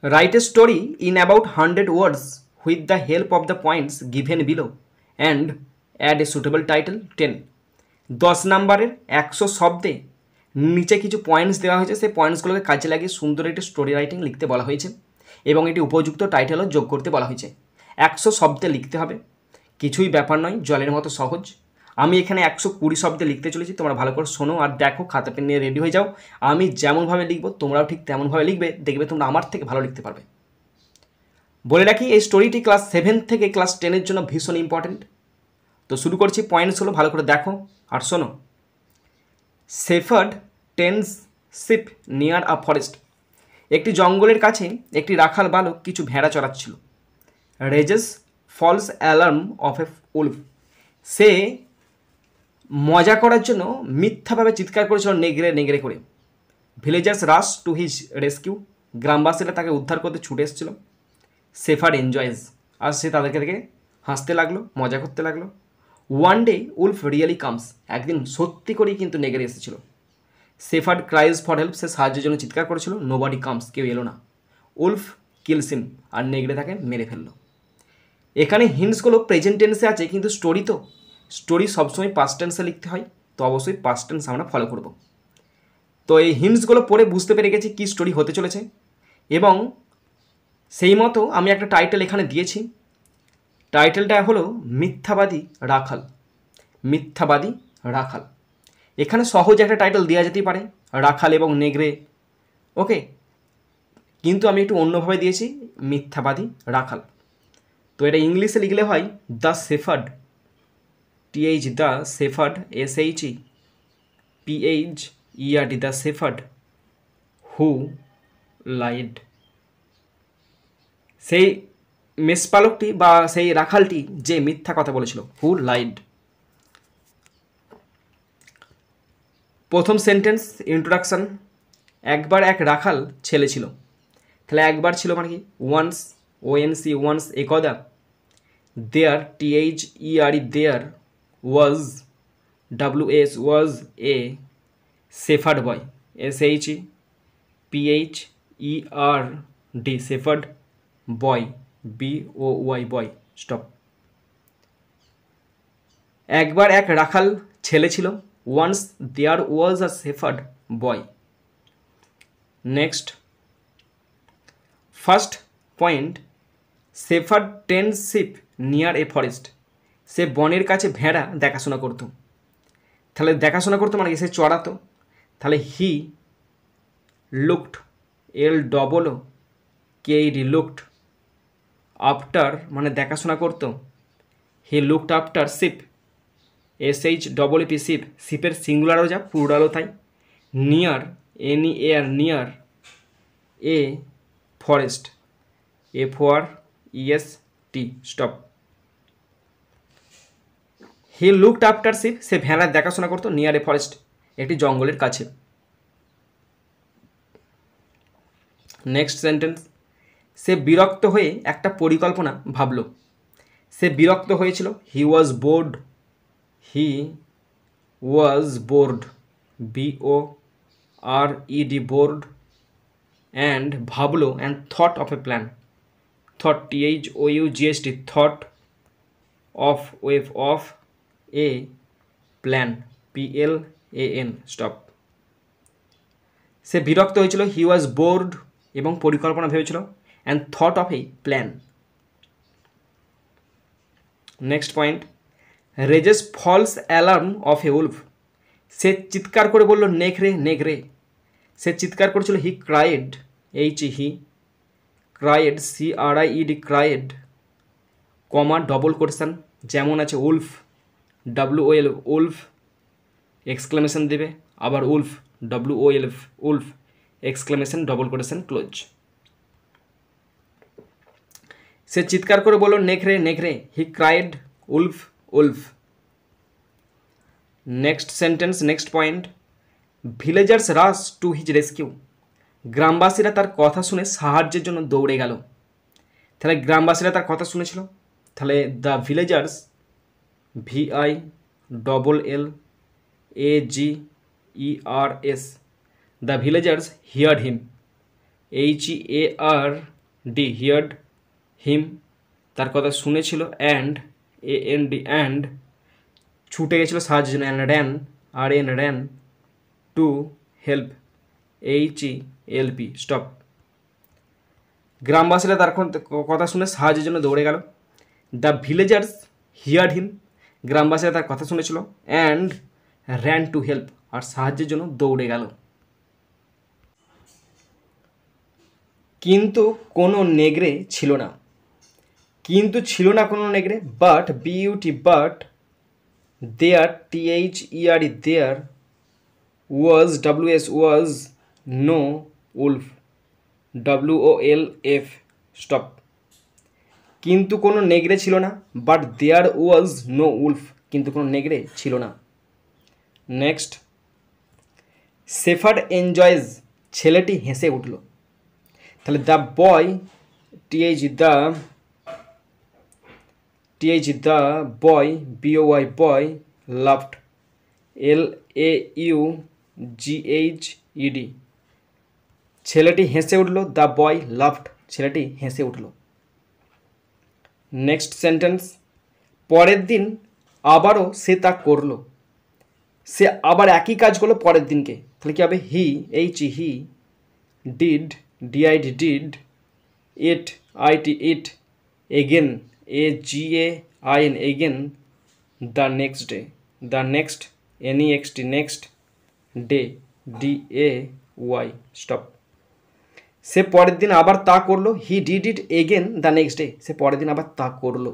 Right a story in about 100 words with the help of the points given below and add a suitable title 10। 10 নম্বরের 100 শব্দে নিচে কিছু points দেওয়া হয়েছে, সেই পয়েন্টসগুলোকে কাজে লাগিয়ে সুন্দর একটি স্টোরি রাইটিং লিখতে বলা হয়েছে এবং এটি উপযুক্ত টাইটেলও যোগ করতে বলা হয়েছে। 100 শব্দে লিখতে হবে, কিছুই ব্যাপার নয়, জলের মতো সহজ। আমি এখানে 120 শব্দে লিখতে চলেছি, তোমরা ভালো করে শোনো আর দেখো, খাতা পেন নিয়ে রেডি হয়ে যাও। আমি যেমনভাবে লিখবো তোমরাও ঠিক তেমনভাবে লিখবে, দেখবে তোমরা আমার থেকে ভালো লিখতে পারবে। বলে রাখি এই স্টোরিটি ক্লাস 7 থেকে ক্লাস 10-এর জন্য ভীষণ ইম্পর্টেন্ট। তো শুরু করছি, পয়েন্টস হলো, ভালো করে দেখো আর শোনো। Shepherd tends sheep near a forest. একটি জঙ্গলের কাছে একটি রাখাল বালক কিছু ভেড়া চড়াচ্ছিল। Raises false alarm of a wolf. সে মজা করার জন্য মিথ্যাভাবে চিৎকার করেছিল নেগড়ে নেগড়ে করে। Villagers rush to his rescue. গ্রামবাসীরা তাকে উদ্ধার করতে ছুটে এসেছিল। শেফার্ড এনজয়েজ, আর সে তাদেরকে দেখে হাসতে লাগলো, মজা করতে লাগলো। One day wolf really comes. একদিন সত্যি করেই কিন্তু নেগড়ে এসেছিল। Shepherd cries for help. সে সাহায্যের জন্য চিৎকার করেছিল। নোবডি কামস, কেউ এলো না। উলফ কিলস হিম, আর নেগড়ে তাকে মেরে ফেললো। এখানে হিন্টসগুলো প্রেজেন্ট টেন্সে আছে, কিন্তু স্টোরি সবসময় পাস্ট টেন্সে লিখতে হয়, তো অবশ্যই পাস্ট টেন্স আমরা ফলো করব। তো এই হিন্টসগুলো পড়ে বুঝতে পেরে গেছি কী স্টোরি হতে চলেছে, এবং সেই মতো আমি একটা টাইটেল এখানে দিয়েছি। টাইটেলটা হলো মিথ্যাবাদী রাখাল। মিথ্যাবাদী রাখাল। এখানে সহজ একটা টাইটেল দেওয়া যেতেই পারে, রাখাল এবং নেগড়ে, ওকে, কিন্তু আমি একটু অন্যভাবে দিয়েছি, মিথ্যাবাদী রাখাল। তো এটা ইংলিশে লিখলে হয় the shepherd, TH the shepherd, SHEPHERD, the shepherd who lied. সেই মেষপালকটি বা সেই রাখালটি যে মিথ্যা কথা বলেছিল, হু লাইড। প্রথম সেন্টেন্স ইন্ট্রোডাকশন। একবার এক রাখাল ছেলে ছিল। তাহলে একবার ছিল মানে কি, ওয়ান্স, ONC ওয়ান্স, একদা। There, THERE there, was, WS was a shepherd boy, SHEPHERD shepherd boy, BOY boy. Stop. একবার এক রাখাল ছেলে ছিল। Once there was a shepherd boy. Next, first point, shepherd tends sheep near a forest. সে বনের কাছে ভেড়া দেখাশোনা করতো। তাহলে দেখাশোনা করতো মানে কি, সে চড়াতো। তাহলে he looked, LOOKED looked, after মানে দেখাশোনা করতো। He looked after sheep, SHEEP sheep. শিপের সিঙ্গুলারও যা, প্লুরালও তাই। Near, NEAR near a forest, FOREST। Stop. He looked after sheep, সে ভেড়ার দেখাশোনা করতো। নিয়ার এ ফরেস্ট, একটি জঙ্গলের কাছে। নেক্সট সেন্টেন্স, সে বিরক্ত হয়ে একটা পরিকল্পনা ভাবল। সে বিরক্ত হয়েছিল। He was bored, BORED bored, and ভাবলো, and thought of a plan. Thought, THOUGHT thought, of a plan, PLAN। Stop. সে বিরক্ত হয়েছিল, হি ওয়াজ বোর্ড, এবং পরিকল্পনা ভেবেছিল, and thought of a plan. Next point, raises false alarm of a wolf. সে চিৎকার করে বলল, নেগড়ে নেগড়ে। সে চিৎকার করেছিল। He cried, he cried, CRIED cried, comma double quotation, যেমন আছে উলফ, WOL উলফ, এক্সক্লেমেশন দেবে, আবার wolf, WOL wolf, exclamation, double quotation, close. সে চিৎকার করে বলল, নেগড়ে নেগড়ে। He cried wolf wolf. Next sentence, next point, villagers rush to his rescue. গ্রামবাসীরা তার কথা শুনে সাহায্যের জন্য দৌড়ে গেল। তাহলে গ্রামবাসীরা তার কথা শুনেছিল। তাহলে the villagers, VILLAGERS, the villagers heard him, the heard him, তার কথা শুনেছিল, and A N D and, ছুটে গেছিলো সাহায্যের জন্য, and ran R N ran, to help H E L P stop. গ্রামবাসীরা তার কথা শুনে সাহায্যের জন্য দৌড়ে গেল। দ্য ভিলেজার্স হিয়ার্ড হিম, গ্রামবাসীরা তার কথা শুনেছিল, অ্যান্ড র্যান টু হেল্প, আর সাহায্যের জন্য দৌড়ে গেল। কিন্তু কোনো নেগড়ে ছিল না, কিন্তু ছিল না কোনো নেগড়ে, but beauty, but there THERE there was WS was no wolf WOLF stop. কিন্তু কোনো নেগড়ে ছিল না, but there was no wolf, কিন্তু কোনো নেগড়ে ছিল না। নেক্সট, শেফার্ড এনজয়েজ, ছেলেটি হেসে উঠল। তাহলে the boy the boy BOY boy laughed LAUGHED, ছেলেটি হেসে উঠল। দ্য বয় লাভড, ছেলেটি হেসে উঠল। নেক্সট সেন্টেন্স, পরের দিন আবারও সে তা করলো, সে আবার একই কাজ করলো পরের দিনকে। তাহলে কী হবে? He he did did it it again AGAIN again the next day, the next NEXT next day DAY stop. সে পরের দিন আবার তা করলো। He did it again the next day, সে পরের দিন আবার তা করলো।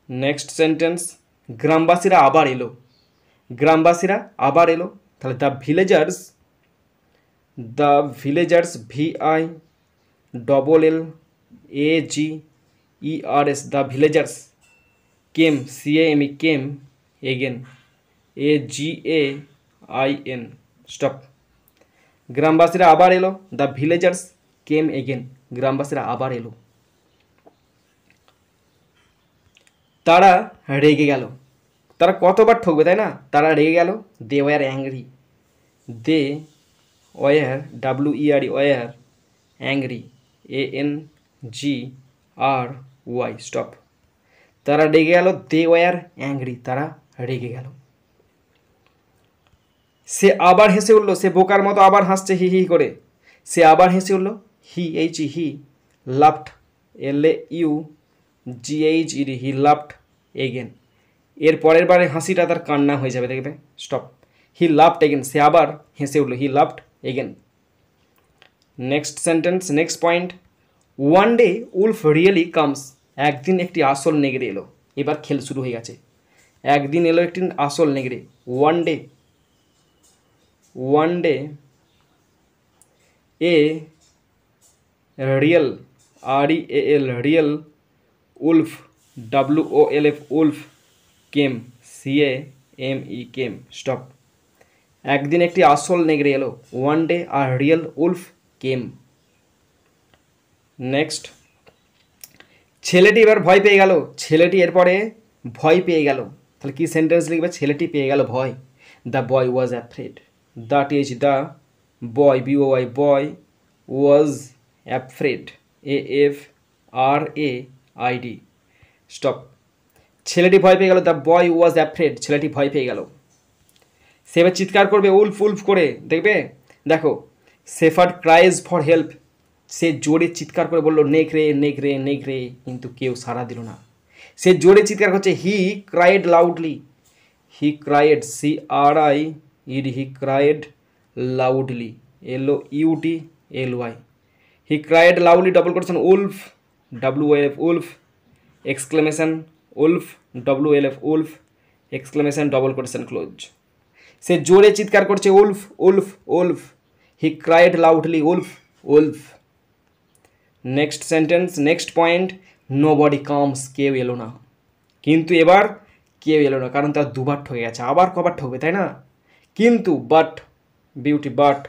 নেক্সট সেন্টেন্স, গ্রামবাসীরা আবার এলো, গ্রামবাসীরা আবার এলো। তাহলে the villagers VILLAGERS the villagers came CAME came again AGAIN stop. গ্রামবাসীরা আবার এলো, দ্য ভিলেজার্স কেম এগেন, গ্রামবাসীরা আবার এলো। তারা রেগে গেল, তারা কতবার ঠকবে তাই না? তারা রেগে গেল। They were angry, they were WERE were angry ANGRY stop. তারা রেগে গেল, দে ওয়ার অ্যাংরি, তারা রেগে গেল। সে আবার হেসে উঠল, সে বোকার মতো আবার হাসছে হি হি করে, সে আবার হেসে উঠল। He laughed LAUGHED he laughed again. এর পরের বারে হাসিটা তার কান্না হয়ে যাবে, দেখবে। স্টপ। হি লাভড এগেন, সে আবার হেসে উঠল, he laughed again. Next sentence, next point, one day wolf really comes, একদিন একটি আসল নেগড়ে এলো। এবার খেল শুরু হয়ে গেছে। একদিন এলো একটি আসল নেগড়ে। One day a real REAL real wolf WOLF wolf came CAME came stop. একদিন একটি আসল নেগড়ে এলো। ওয়ান ডে আর রিয়েল উলফ কেম। নেক্সট, ছেলেটি এবার ভয় পেয়ে গেল, ছেলেটি এরপরে ভয় পেয়ে গেল। তাহলে কি সেন্টেন্স লিখবে? ছেলেটি পেয়ে গেল ভয়। The boy was afraid, the boy BOY boy was afraid AFRAID stop. ছেলেটি ভয় পেয়ে গেল, দ্য বয় ওয়াজ অ্যাফ্রেড, ছেলেটি ভয় পেয়ে গেল। সে এবার চিৎকার করবে উলফ উলফ করে, দেখবে। দেখো, শেফার্ড ক্রাইজ ফর হেল্প, সে জোরে চিৎকার করে বলল নেক রে নেক রে নেক রে, কিন্তু কেউ সাড়া দিল না। সে জোরে চিৎকার করছে। He cried loudly, he cried CRIED he cried loudly LOUDLY he cried loudly double quotation wolf WOLF wolf exclamation wolf WOLF wolf exclamation double quotation close. সে জোরে চিৎকার করছে wolf wolf wolf, he cried loudly wolf wolf. Next sentence, next point, nobody comes, কেউ এলো না। কিন্তু এবার কেউ এলো না, কারণ তার দুবার ঠকে গেছে, আবার কবার ঠকবে তাই না? কিন্তু but beauty, but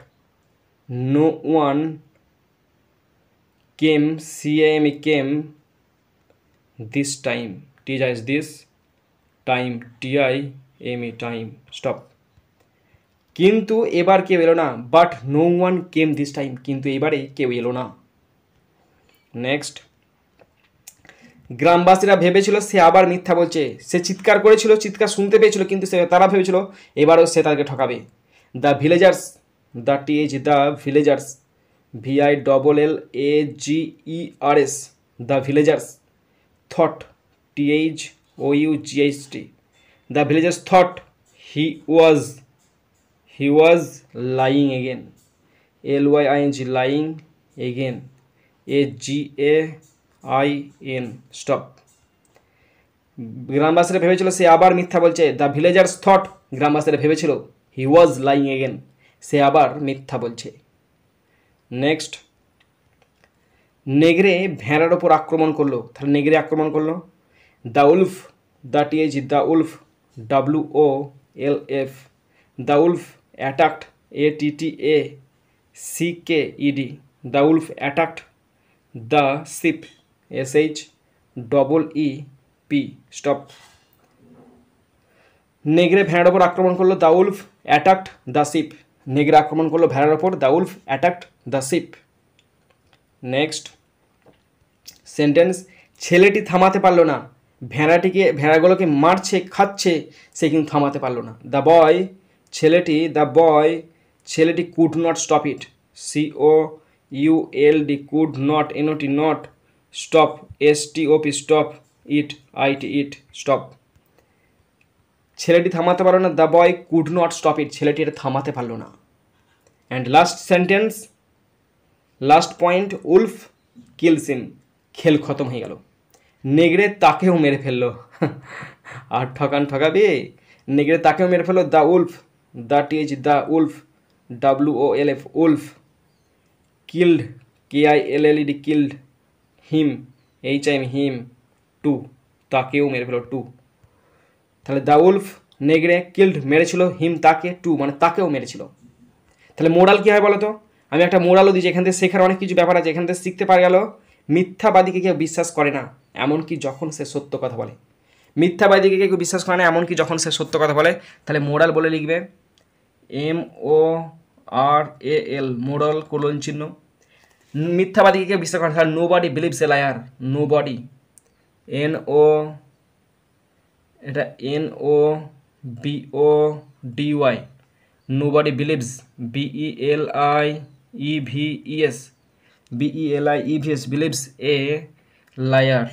no one came CAME came this time this time TIME time stop. কিন্তু এবার কেউ এলো না, but no one came this time, কিন্তু এবারে কেউ এলো না। নেক্সট, গ্রামবাসীরা ভেবেছিল সে আবার মিথ্যা বলছে। সে চিৎকার করেছিল, চিৎকার শুনতে পেয়েছিল, কিন্তু তারা ভেবেছিল এবারও সে তাদেরকে ঠকাবে। The villagers, the villagers, VILLAGERS, the villagers thought, THOUGHT, the villagers thought he was lying again, LYING, lying again, AGAIN, stop. গ্রামবাসীরা ভেবেছিল সে আবার মিথ্যা বলছে। দ্য ভিলেজার্স থট, গ্রামবাসীরা ভেবেছিল হি ওয়াজ লাইং এগেন, সে আবার মিথ্যা বলছে। নেক্সট, নেগড়ে ভেড়ার ওপর আক্রমণ করলো। তাহলে নেগড়ে আক্রমণ করলো। The wolf, the wolf, WOLF, the wolf attacked, ATTACKED, the wolf attacked the sheep, SHEEP, stop. নেগড়ে ভেড়ার ওপর আক্রমণ করলো। The wolf attacked the sheep, নেগড়ে আক্রমণ করলো ভেড়ার ওপর। The wolf attacked the sheep. Next sentence, ছেলেটি থামাতে পারলো না। ভেড়াগুলোকে মারছে, খাচ্ছে, সে কিন্তু থামাতে পারলো না। দ্য বয়, ছেলেটি could not stop it, COULD, could not, NOT, not, stop, STOP, stop, it, stop. ছেলেটি থামাতে পারলো না। The boy could not stop it, ছেলেটি এটা থামাতে পারলো না। And last sentence, last point, wolf kills him, খেল খতম হয়ে গেল। নেগড়ে তাকেও মেরে ফেললো। আর ঠকাবে, নেগড়ে তাকেও মেরে ফেললো। The wolf, the wolf, WOLF, wolf killed, KILLED, killed him, HIM, him, too, তাকেও মেরে ফেলো, টু। তাহলে দ্য উলফ নেগড়ে, কিল্ড মেরেছিল, হিম তাকে, টু মানে তাকেও মেরেছিল। তাহলে মোরাল কী হয় বলো তো? আমি একটা মোরালও দিয়েছি, এখান থেকে শেখার অনেক কিছু ব্যাপার আছে। এখান থেকে শিখতে পারা গেল মিথ্যাবাদীকে কেউ বিশ্বাস করে না, এমনকি যখন সে সত্য কথা বলে। মিথ্যাবাদীকে কেউ বিশ্বাস করে না, এমনকি যখন সে সত্য কথা বলে। তাহলে মোরাল বলে লিখবে MORAL, মোরাল কোলন চিহ্ন। মিথ্যাবাদীকে কেউ বিশ্বাস করে না, তাহলে nobody believes a liar, nobody, NOBODY, nobody believes, BELIEVES, believes a liar,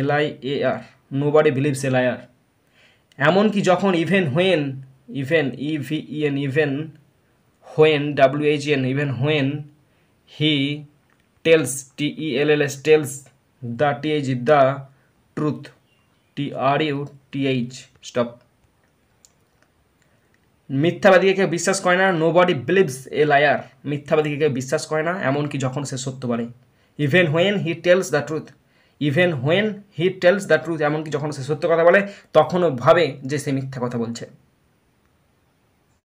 LIAR, nobody believes a liar. এমনকি যখন, even when, even when, WHEN, even when he tells, TELLS, tells the truth, TRUTH, stop. মিথ্যাবাদীকে কেউ বিশ্বাস করে না, nobody believes a liar, মিথ্যাবাদীকে কেউ বিশ্বাস করে না এমনকি যখন সে সত্য বলে। Even when he tells the truth, এমনকি যখন সে সত্য কথা বলে তখনও ভাবে যে সে মিথ্যা কথা বলছে।